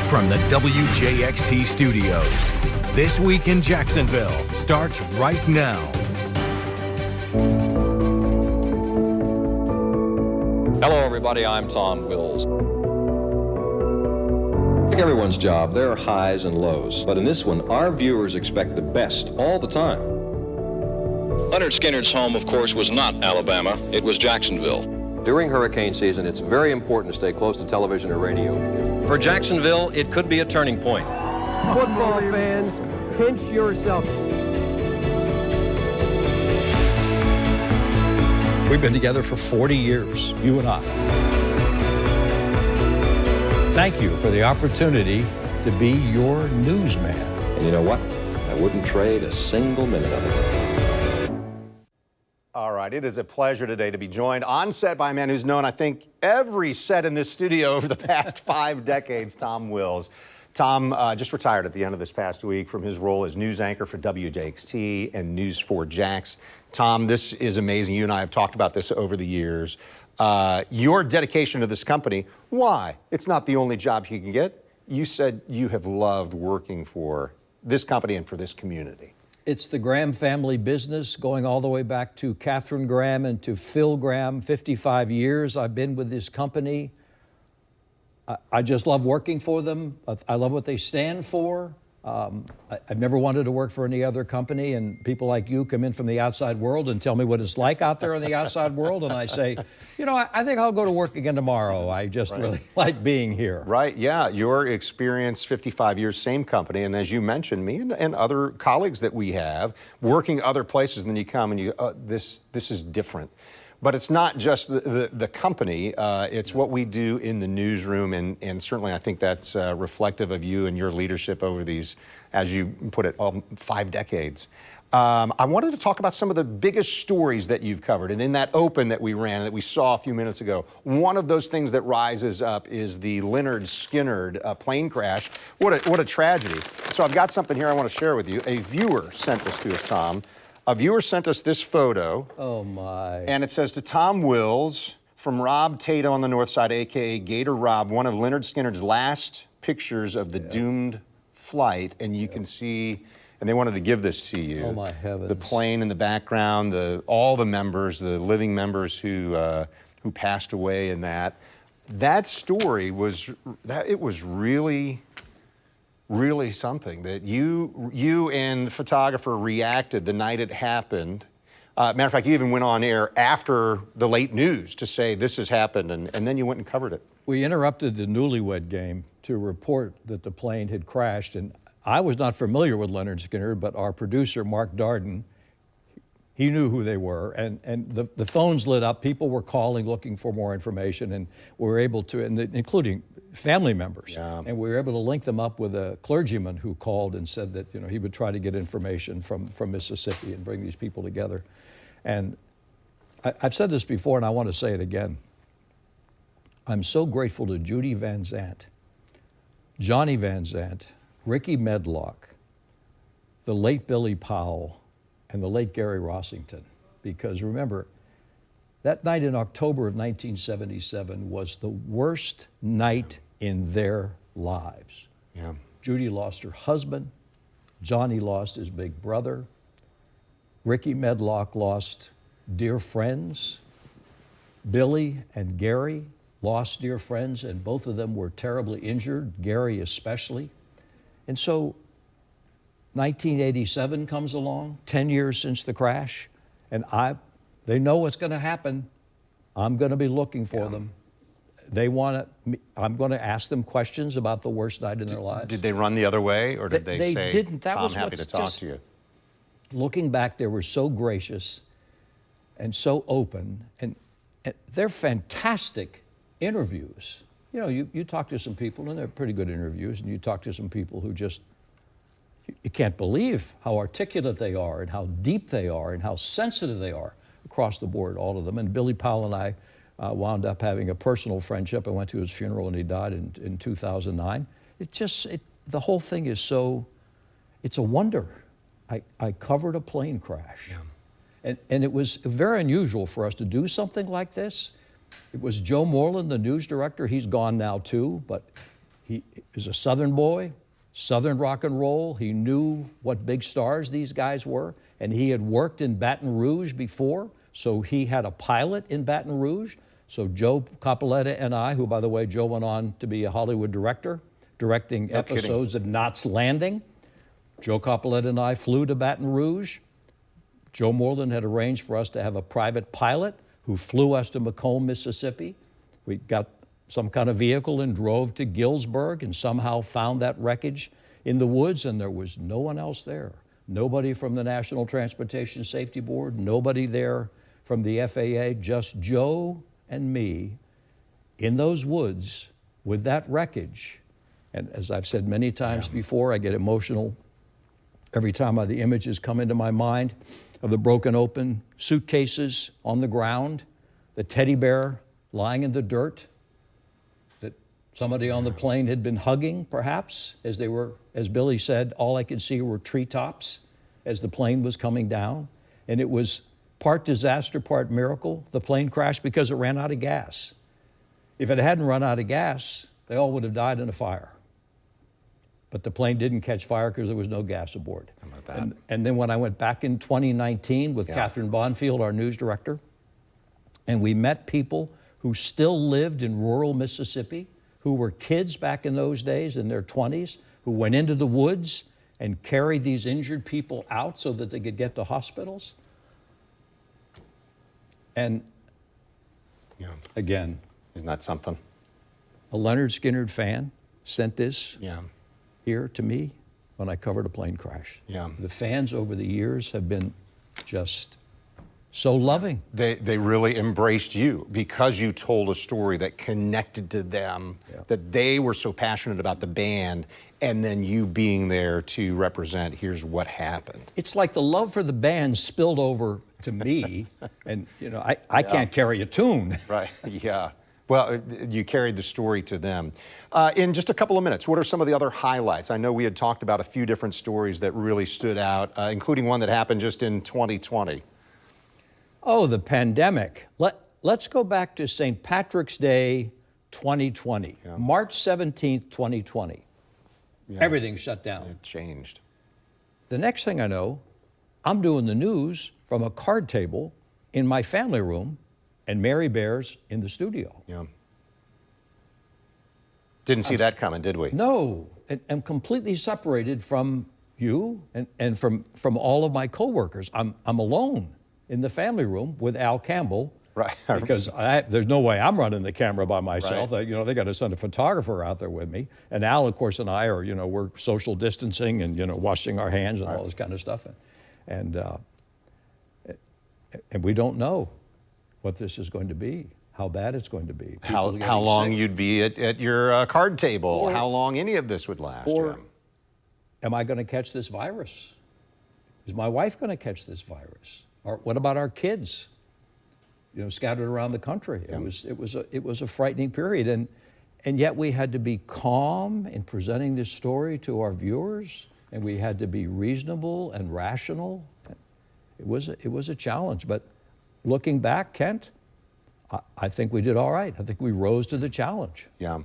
From the WJXT studios, This Week in Jacksonville starts right now. Hello, everybody. I'm Tom Wills. Like everyone's job, there are highs and lows. But in this one, our viewers expect the best all the time. Leonard Skinner's home, of course, was not Alabama. It was Jacksonville. During hurricane season, it's very important to stay close to television or radio. For Jacksonville, it could be a turning point. Football fans, pinch yourself. We've been together for 40 years, you and I. Thank you for the opportunity to be your newsman. And you know what? I wouldn't trade a single minute of it. All right, it is a pleasure today to be joined on set by a man who's known, I think, every set in this studio over the past 5 decades, Tom Wills. Tom just retired at the end of this past week from his role as news anchor for WJXT and News 4 Jax. Tom, this is amazing. You and I have talked about this over the years. Your dedication to this company, why? It's not the only job you can get. You said you have loved working for this company and for this community. It's the Graham family business, going all the way back to Katharine Graham and to Phil Graham. 55 years I've been with this company. I just love working for them. I love what they stand for. I've never wanted to work for any other company, and people like you come in from the outside world and tell me what it's like out there in the outside world, and I say, you know, I think I'll go to work again tomorrow. I just really like being here. Right, yeah. Your experience, 55 years, same company, and as you mentioned, me and other colleagues that we have, working other places, and then you come and you, this is different. But it's not just the company, it's what we do in the newsroom, and certainly I think that's reflective of you and your leadership over these, as you put it, 5 decades. I wanted to talk about some of the biggest stories that you've covered, and in that open that we ran, that we saw a few minutes ago, one of those things that rises up is the Leonard Skinnard plane crash. What a tragedy. So I've got something here I want to share with you. A viewer sent this to us, Tom. A viewer sent us this photo. Oh, my. And it says, to Tom Wills, from Rob Tato on the north side, a.k.a. Gator Rob, one of Leonard Skinnard's last pictures of the doomed flight. And you can see, and they wanted to give this to you. Oh, my heavens. The plane in the background, all the members, the living members who passed away in that. That story was, it was really something that you and the photographer reacted the night it happened. Matter of fact, you even went on air after the late news to say this has happened, and then you went and covered it. We interrupted the newlywed game to report that the plane had crashed, and I was not familiar with Leonard Skinner, but our producer, Mark Darden, he knew who they were, and the phones lit up. People were calling, looking for more information, and we were able to, including family members, and we were able to link them up with a clergyman who called and said that, you know, he would try to get information from Mississippi and bring these people together. And I've said this before, and I want to say it again. I'm so grateful to Judy Van Zandt, Johnny Van Zandt, Ricky Medlock, the late Billy Powell, and the late Gary Rossington, because remember, that night in October of 1977 was the worst night in their lives. Yeah. Judy lost her husband, Johnny lost his big brother, Ricky Medlock lost dear friends, Billy and Gary lost dear friends, and both of them were terribly injured, Gary especially. And so 1987 comes along, 10 years since the crash, and they know what's going to happen. I'm going to be looking for them. I'm going to ask them questions about the worst night in their lives. Did they run the other way, or did they say, didn't. That Tom, was happy to talk to you? Looking back, they were so gracious and so open, and they're fantastic interviews. You know, you talk to some people, and they're pretty good interviews, and you talk to some people who just, you can't believe how articulate they are and how deep they are and how sensitive they are across the board, all of them. And Billy Powell and I wound up having a personal friendship. I went to his funeral and he died in 2009. The whole thing is so, it's a wonder. I covered a plane crash. Yeah. And it was very unusual for us to do something like this. It was Joe Moreland, the news director. He's gone now too, but He is a Southern boy, Southern rock and roll. He knew what big stars these guys were, and he had worked in Baton Rouge before, so he had a pilot in Baton Rouge. So Joe Coppola and I, who, by the way, Joe went on to be a Hollywood director, directing episodes of Knots Landing. Joe Coppola and I flew to Baton Rouge. Joe Moreland had arranged for us to have a private pilot who flew us to Macomb, Mississippi. We got some kind of vehicle and drove to Gillsburg and somehow found that wreckage in the woods, and there was no one else there. Nobody from the National Transportation Safety Board, nobody there from the FAA, just Joe and me in those woods with that wreckage. And as I've said many times before, I get emotional every time the images come into my mind of the broken open suitcases on the ground, the teddy bear lying in the dirt that somebody on the plane had been hugging, perhaps, as they were, as Billy said, all I could see were treetops as the plane was coming down. And it was part disaster, part miracle. The plane crashed because it ran out of gas. If it hadn't run out of gas, they all would have died in a fire. But the plane didn't catch fire because there was no gas aboard. How about that? And then when I went back in 2019 with Catherine Bonfield, our news director, and we met people who still lived in rural Mississippi, who were kids back in those days in their 20s, who went into the woods and carried these injured people out so that they could get to hospitals. And again, isn't that something? a Leonard Skinner fan sent this Yeah. here to me when I covered a plane crash. Yeah. The fans over the years have been just so loving. They really embraced you because you told a story that connected to them, that they were so passionate about the band, and then you being there to represent, here's what happened. It's like the love for the band spilled over to me, and you know, I can't carry a tune. Right, yeah. Well, you carried the story to them. In just a couple of minutes, what are some of the other highlights? I know we had talked about a few different stories that really stood out, including one that happened just in 2020. Oh, the pandemic. Let's go back to St. Patrick's Day 2020, March 17th, 2020. Everything shut down. It changed. The next thing I know, I'm doing the news from a card table in my family room, and Mary Bear's in the studio. Yeah. Didn't see that coming, did we? No, and I'm completely separated from you and from all of my coworkers. I'm alone in the family room with Al Campbell. Right. Because there's no way I'm running the camera by myself. Right. You know, they got to send a photographer out there with me. And Al, of course, and I are, you know, we're social distancing and, you know, washing our hands and all this kind of stuff. And we don't know what this is going to be, how bad it's going to be. How long you'd be at your card table, or how long any of this would last. Or am I going to catch this virus? Is my wife going to catch this virus? Or what about our kids? You know, scattered around the country. It was a frightening period, and yet we had to be calm in presenting this story to our viewers, and we had to be reasonable and rational. It was a challenge, but looking back, Kent, I think we did all right. I think we rose to the challenge. Yeah.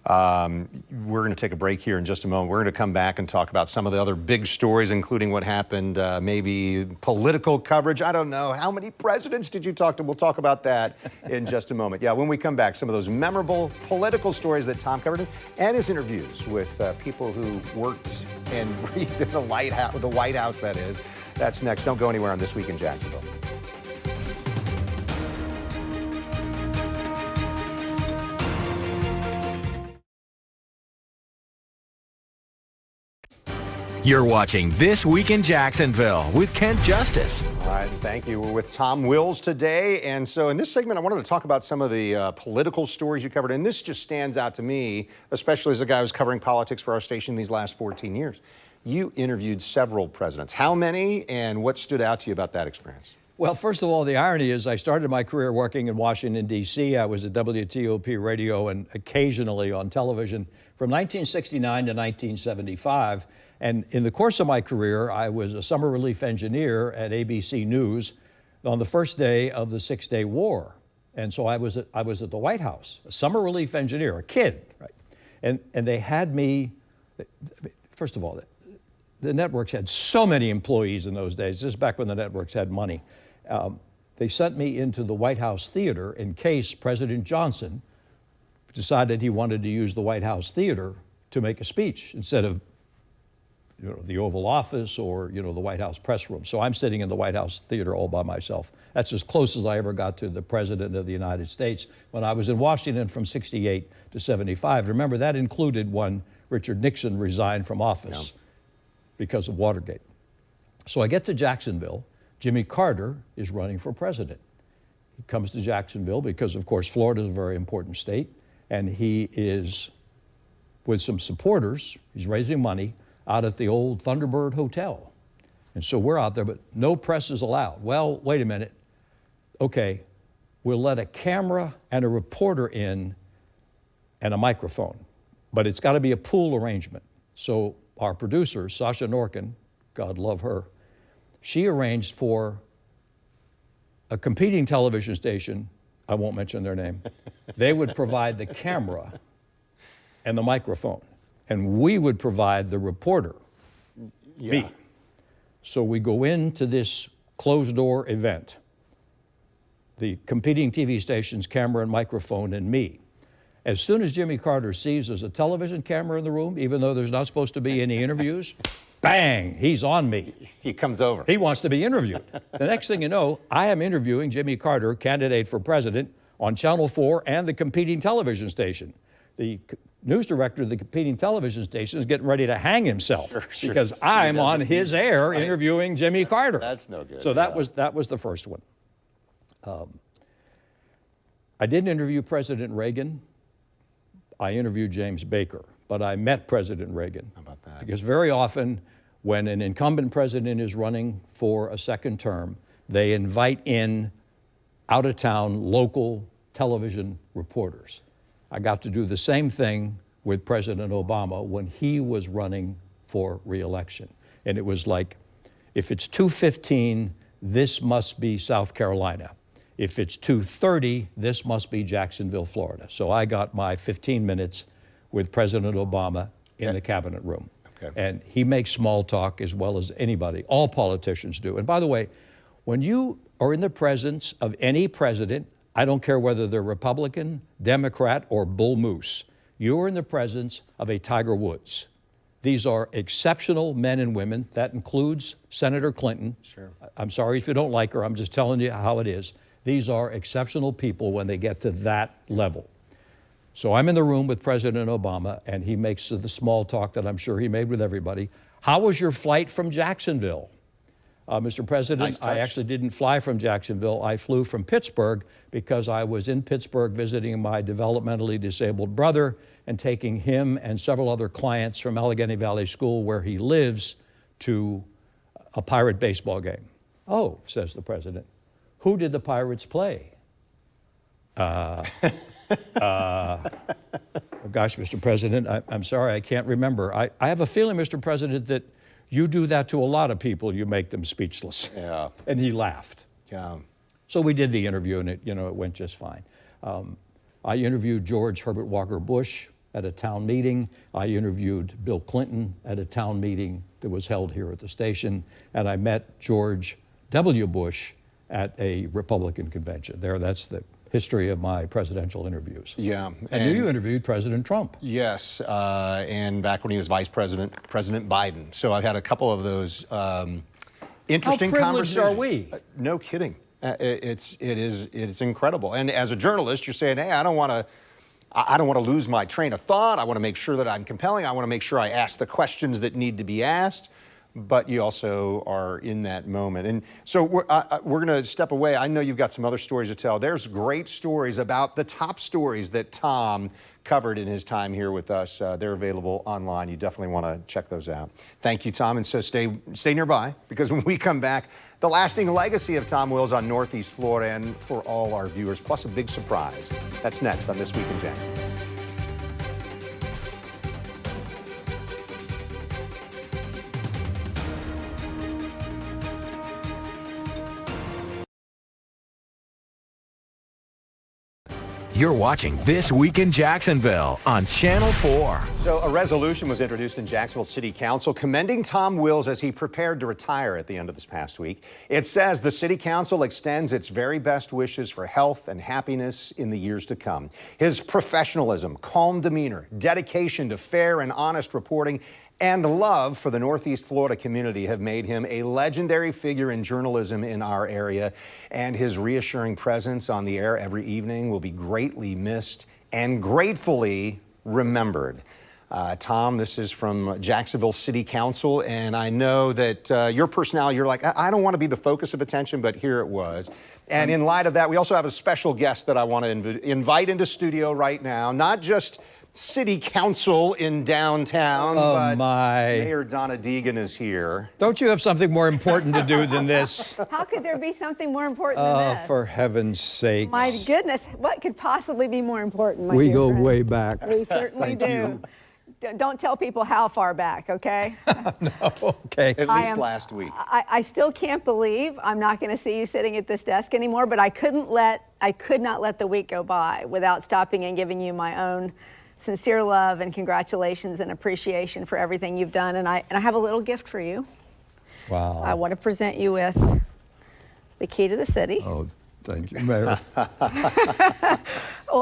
We're going to take a break here in just a moment. We're going to come back and talk about some of the other big stories, including what happened, maybe political coverage. I don't know. How many presidents did you talk to? We'll talk about that in just a moment. Yeah, when we come back, some of those memorable political stories that Tom covered and his interviews with people who worked and breathed in the White House, that is. That's next. Don't go anywhere on This Week in Jacksonville. You're watching This Week in Jacksonville with Kent Justice. All right, thank you. We're with Tom Wills today. And so in this segment, I wanted to talk about some of the political stories you covered. And this just stands out to me, especially as a guy who's covering politics for our station these last 14 years. You interviewed several presidents. How many, and what stood out to you about that experience? Well, first of all, the irony is I started my career working in Washington, D.C. I was at WTOP radio and occasionally on television from 1969 to 1975. And in the course of my career, I was a summer relief engineer at ABC News on the first day of the Six-Day War. And so I was at the White House, a summer relief engineer, a kid, right? And they had me, first of all, the networks had so many employees in those days. This is back when the networks had money. They sent me into the White House Theater in case President Johnson decided he wanted to use the White House Theater to make a speech instead of the Oval Office or the White House press room. So I'm sitting in the White House Theater all by myself. That's as close as I ever got to the President of the United States when I was in Washington from 68 to 75. Remember, that included when Richard Nixon resigned from office because of Watergate. So I get to Jacksonville. Jimmy Carter is running for president. He comes to Jacksonville because, of course, Florida is a very important state, and he is with some supporters. He's raising money out at the old Thunderbird Hotel. And so we're out there, but no press is allowed. Well, wait a minute. Okay, we'll let a camera and a reporter in and a microphone, but it's got to be a pool arrangement. So our producer, Sasha Norkin, God love her, she arranged for a competing television station, I won't mention their name, they would provide the camera and the microphone, and we would provide the reporter, me. So we go into this closed-door event, the competing TV station's camera and microphone and me. As soon as Jimmy Carter sees there's a television camera in the room, even though there's not supposed to be any interviews, bang, he's on me. He comes over. He wants to be interviewed. The next thing you know, I am interviewing Jimmy Carter, candidate for president, on Channel 4 and the competing television station. The news director of the competing television station is getting ready to hang himself because I'm on his air interviewing Jimmy Carter. That's no good. So that was the first one. I didn't interview President Reagan. I interviewed James Baker, but I met President Reagan. How about that? Because very often when an incumbent president is running for a second term, they invite in out-of-town local television reporters. I got to do the same thing with President Obama when he was running for re-election. And it was like, if it's 2:15, this must be South Carolina. If it's 2:30, this must be Jacksonville, Florida. So I got my 15 minutes with President Obama in the cabinet room. Okay. And he makes small talk as well as anybody. All politicians do. And by the way, when you are in the presence of any president, I don't care whether they're Republican, Democrat, or Bull Moose, you're in the presence of a Tiger Woods. These are exceptional men and women. That includes Senator Clinton. Sure. I'm sorry if you don't like her. I'm just telling you how it is. These are exceptional people when they get to that level. So I'm in the room with President Obama, and he makes the small talk that I'm sure he made with everybody. How was your flight from Jacksonville? Mr. President, Nice touch. I actually didn't fly from Jacksonville. I flew from Pittsburgh because I was in Pittsburgh visiting my developmentally disabled brother and taking him and several other clients from Allegheny Valley School, where he lives, to a Pirate baseball game. Oh, says the president. Who did the Pirates play? Oh gosh, Mr. President, I'm sorry, I can't remember. I have a feeling, Mr. President, that you do that to a lot of people. You make them speechless. Yeah. And he laughed. Yeah. So we did the interview, and it went just fine. I interviewed George Herbert Walker Bush at a town meeting. I interviewed Bill Clinton at a town meeting that was held here at the station. And I met George W. Bush at a Republican convention. That's the history of my presidential interviews. Yeah. And you interviewed President Trump. Yes, and back when he was vice president, President Biden. So I've had a couple of those interesting How privileged conversations. are we? No kidding. It's incredible. And as a journalist, you're saying, hey, I don't want to lose my train of thought. I want to make sure that I'm compelling. I want to make sure I ask the questions that need to be asked. But you also are in that moment. And so we're going to step away. I know you've got some other stories to tell. There's great stories about the top stories that Tom covered in his time here with us. They're available online. You definitely want to check those out. Thank you, Tom. And so stay nearby, because when we come back, the lasting legacy of Tom Wills on Northeast Florida, and for all our viewers, plus a big surprise. That's next on This Week in Jacksonville. You're watching This Week in Jacksonville on Channel 4. So a resolution was introduced in Jacksonville City Council commending Tom Wills as he prepared to retire at the end of this past week. It says the City Council extends its very best wishes for health and happiness in the years to come. His professionalism, calm demeanor, dedication to fair and honest reporting, and love for the Northeast Florida community have made him a legendary figure in journalism in our area, and his reassuring presence on the air every evening will be greatly missed and gratefully remembered. Tom, this is from Jacksonville City Council, and I know that your personality, you're like, I don't want to be the focus of attention, but here it was. And in light of that, we also have a special guest that I want to invite into studio right now, not just City Council in downtown, but Mayor Donna Deegan is here. Don't you have something more important to do than this? How could there be something more important than this? For heaven's sakes. My goodness, what could possibly be more important, my We dear go friend? way back. We certainly do. Don't tell people how far back, okay? No, okay. At least last week. I still can't believe I'm not going to see you sitting at this desk anymore, but I could not let the week go by without stopping and giving you my own sincere love and congratulations and appreciation for everything you've done. And I have a little gift for you. Wow. I want to present you with the key to the city. Oh, thank you, Mayor.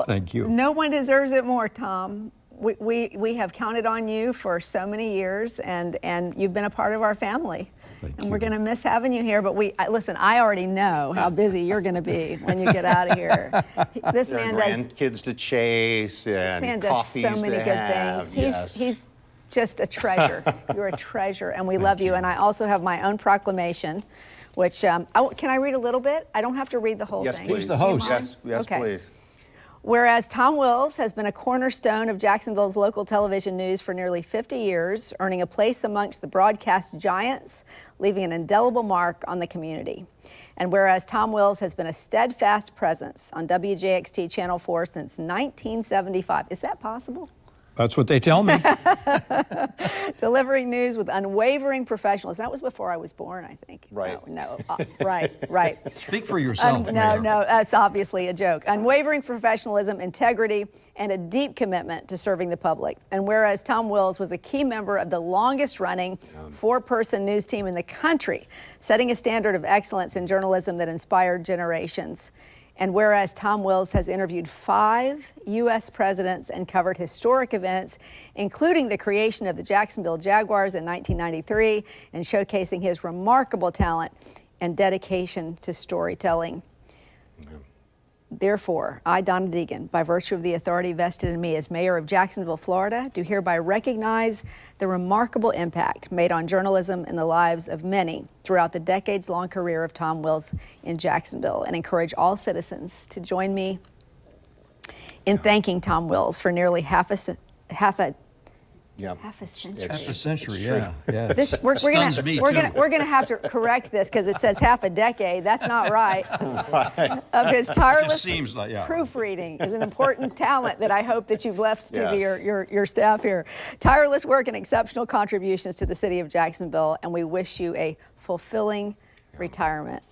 Thank you. No one deserves it more, Tom. We have counted on you for so many years, and you've been a part of our family. And we're going to miss having you here, but listen, I already know how busy you're going to be when you get out of here. This man does grandkids to chase and this man does coffees so many to good have. things. Yes. He's just a treasure. You're a treasure, and we love you. And I also have my own proclamation, which can I read a little bit? I don't have to read the whole Yes, thing. please. He's the host. Yes, Okay. please. Whereas Tom Wills has been a cornerstone of Jacksonville's local television news for nearly 50 years, earning a place amongst the broadcast giants, leaving an indelible mark on the community. And whereas Tom Wills has been a steadfast presence on WJXT Channel 4 since 1975. Is that possible? That's what they tell me. Delivering news with unwavering professionalism. That was before I was born, I think. Right. Right. Speak for yourself, Mayor. No, that's obviously a joke. Unwavering professionalism, integrity, and a deep commitment to serving the public. And whereas Tom Wills was a key member of the longest-running four-person news team in the country, setting a standard of excellence in journalism that inspired generations. And whereas Tom Wills has interviewed 5 U.S. presidents and covered historic events, including the creation of the Jacksonville Jaguars in 1993, and showcasing his remarkable talent and dedication to storytelling. Therefore, I, Donna Deegan, by virtue of the authority vested in me as mayor of Jacksonville, Florida, do hereby recognize the remarkable impact made on journalism and the lives of many throughout the decades-long career of Tom Wills in Jacksonville, and encourage all citizens to join me in thanking Tom Wills for nearly half a century. Half a century, yeah. We're gonna have to correct this because it says half a decade. That's not right. Of his tireless proofreading is an important talent that I hope that you've left to your staff here. Tireless work and exceptional contributions to the city of Jacksonville, and we wish you a fulfilling retirement.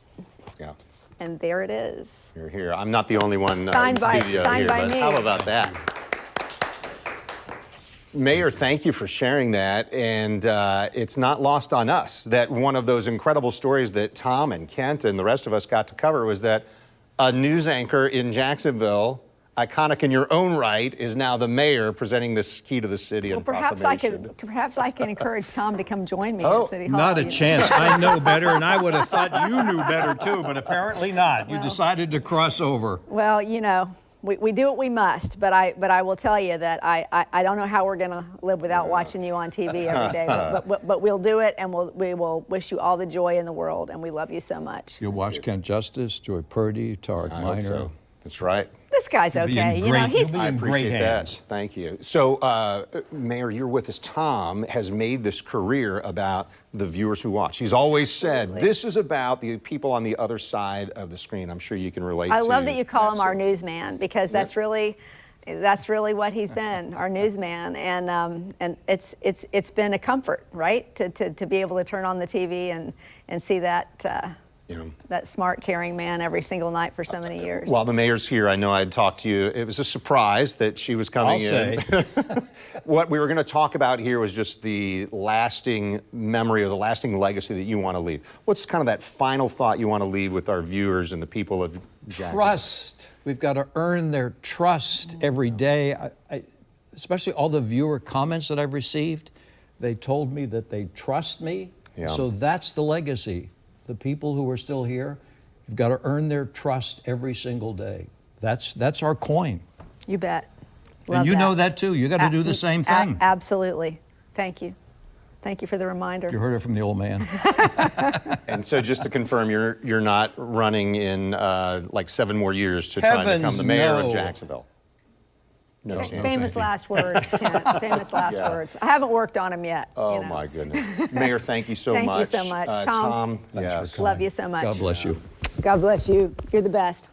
Yeah. And there it is. You're here. I'm not the only one in Signed by studio here, but me. how about that? Mayor, thank you for sharing that, and it's not lost on us that one of those incredible stories that Tom and Kent and the rest of us got to cover was that a news anchor in Jacksonville, iconic in your own right, is now the mayor presenting this key to the city. Well, and perhaps I can encourage Tom to come join me at City Hall. Not a chance. I know better, and I would have thought you knew better too, but apparently not. You decided to cross over. Well, you know, we do what we must, but I will tell you that I don't know how we're going to live without watching you on TV every day, but we'll do it, and we will wish you all the joy in the world, and we love you so much. You'll watch Kent Justice, Joy Purdy, Tarek I hope Minor. so. That's right. This guy's okay. You know, he's I appreciate that. hands. Thank you. So, Mayor, you're with us. Tom has made this career about the viewers who watch. He's always said, this is about the people on the other side of the screen. I'm sure you can relate to I love that you call him our newsman, because that's really what he's been, our newsman, and it's been a comfort, right, to be able to turn on the TV and see that that smart, caring man every single night for so many years. While the mayor's here, I know I'd talked to you. It was a surprise that she was coming in. What we were going to talk about here was just the lasting memory or the lasting legacy that you want to leave. What's kind of that final thought you want to leave with our viewers and the people of Jacksonville? Trust. We've got to earn their trust every day. Especially all the viewer comments that I've received, they told me that they trust me. Yeah. So that's the legacy. The people who are still here, you've got to earn their trust every single day. That's our coin. You bet. Love And you that. know that too. You got to do the same thing. Absolutely. Thank you. Thank you for the reminder. You heard it from the old man. And so just to confirm, you're not running in like 7 more years to try and become the mayor of Jacksonville? No chance. Famous last words, Kent. Famous last words. I haven't worked on them yet. Oh, my goodness. Mayor, thank you so much. Thank you so much. Tom, yes. love you so much. God bless you. God bless you. You're the best.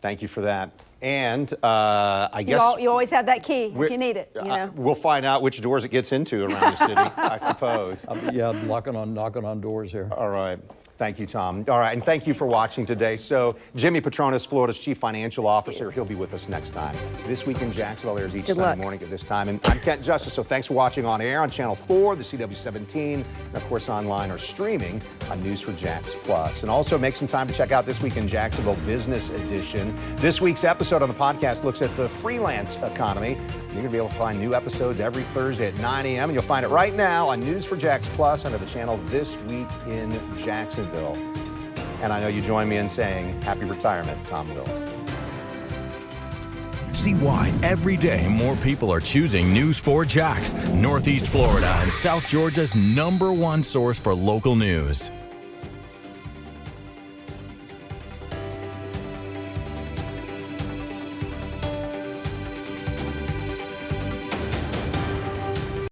Thank you for that. And I guess You always have that key if you need it. You know? we'll find out which doors it gets into around the city, I suppose. Yeah, knocking on doors here. All right. Thank you, Tom. All right, and thank you for watching today. So, Jimmy Petronas, Florida's Chief Financial Officer, he'll be with us next time. This Week in Jacksonville airs each Sunday morning at this time. And I'm Kent Justice, so thanks for watching on air on Channel 4, the CW17, and of course online or streaming on News4Jax Plus. And also make some time to check out This Week in Jacksonville Business Edition. This week's episode on the podcast looks at the freelance economy. You're going to be able to find new episodes every Thursday at 9 a.m. And you'll find it right now on News4Jax Plus under the channel This Week in Jacksonville. And I know you join me in saying happy retirement, Tom Wills. See why every day more people are choosing News4Jax, Northeast Florida and South Georgia's #1 source for local news.